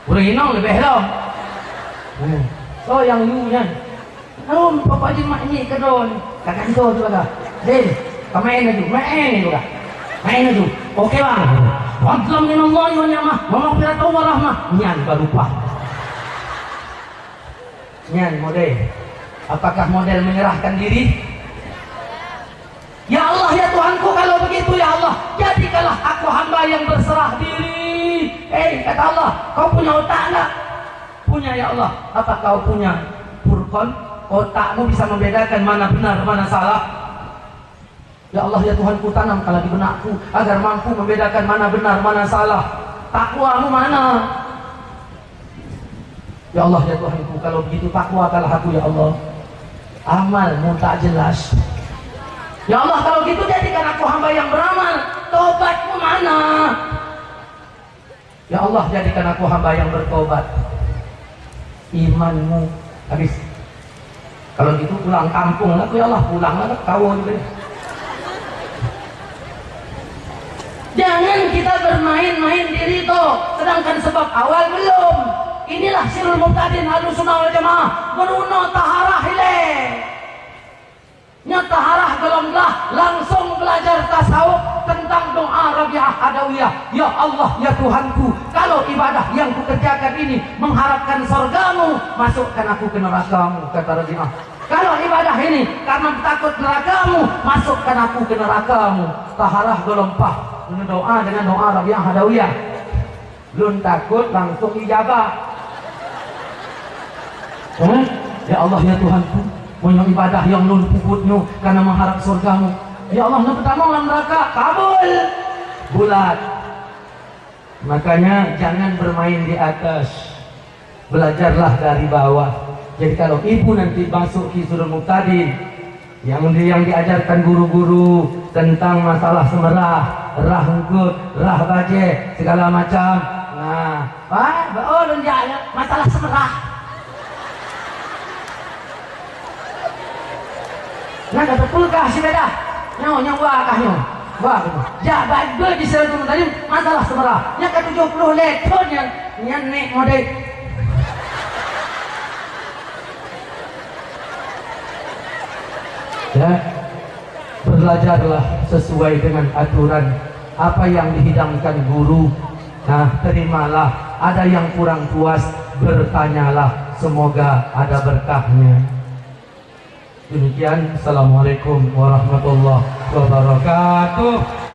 Urang inong lebih dong. So yang yunya. Arum papa ji maknyi kedon. Kakak itu juga. Den, kamain aja. Main juga. Main aja. Oke bang. Fadlan minallahi wa ni'mah wa maghfiratan wa rahmah. Nyan barupa. Nyan model. Apakah model menyerahkan diri? Ya Allah, ya Tuhanku, kalau begitu ya Allah, jadikanlah aku hamba yang berserah diri. Kata Allah, kau punya otak enggak? Punya ya Allah. Apa kau punya Furqan? Otakmu bisa membedakan mana benar, mana salah? Ya Allah, ya Tuhanku, tanamkanlah di benakku agar mampu membedakan mana benar, mana salah. Takwamu mana? Ya Allah, ya Tuhanku, kalau begitu takwakanlah aku ya Allah. amalmu tak jelas. Ya Allah, kalau gitu jadikan aku hamba yang beramal. Tobatmu mana? Ya Allah, jadikan aku hamba yang bertobat. Imanmu habis. Kalau gitu pulang kampung lah, ya Allah, pulang lah kau juga. Jangan kita bermain-main diri toh, sedangkan sebab awal belum. Inilah sirul muqtadin Ahlussunnah wal Jamaah. Meruno taharah hileh. Nyataharah gelamlah langsung belajar tasawuf tentang doa Rabi'ah Adawiyah. Ya Allah, ya Tuhanku, kalau ibadah yang kukerjakan ini mengharapkan surgamu, masukkan aku ke nerakamu, kata Rabi'ah. Kalau ibadah ini karena takut nerakamu, masukkan aku ke nerakamu. Taharah gelompah doa dengan doa Rabi'ah Adawiyah. Belum takut langsung ijabah. Ya Allah, ya Tuhanku, punya ibadah yang nun puputnya karena mengharap surgamu. Ya Allah, nu pertama ulang neraka kabul bulat. Makanya jangan bermain di atas, belajarlah dari bawah. Jadi kalau ibu nanti masuk di Sirul Muqtadin yang diajarkan guru-guru tentang masalah semerah, rah hungkut, rah baje, segala macam. Nah, masalah semerah. Nah, kata pulkah si beda nyawa wakahnya wah ya baik di Sirul Muqtadin masalah semerah yang ke 70 lekon yang nek model ya. Belajarlah sesuai dengan aturan apa yang dihidangkan guru. Nah, terimalah. Ada yang kurang puas, bertanyalah, semoga ada berkahnya. Demikian, assalamualaikum warahmatullahi wabarakatuh.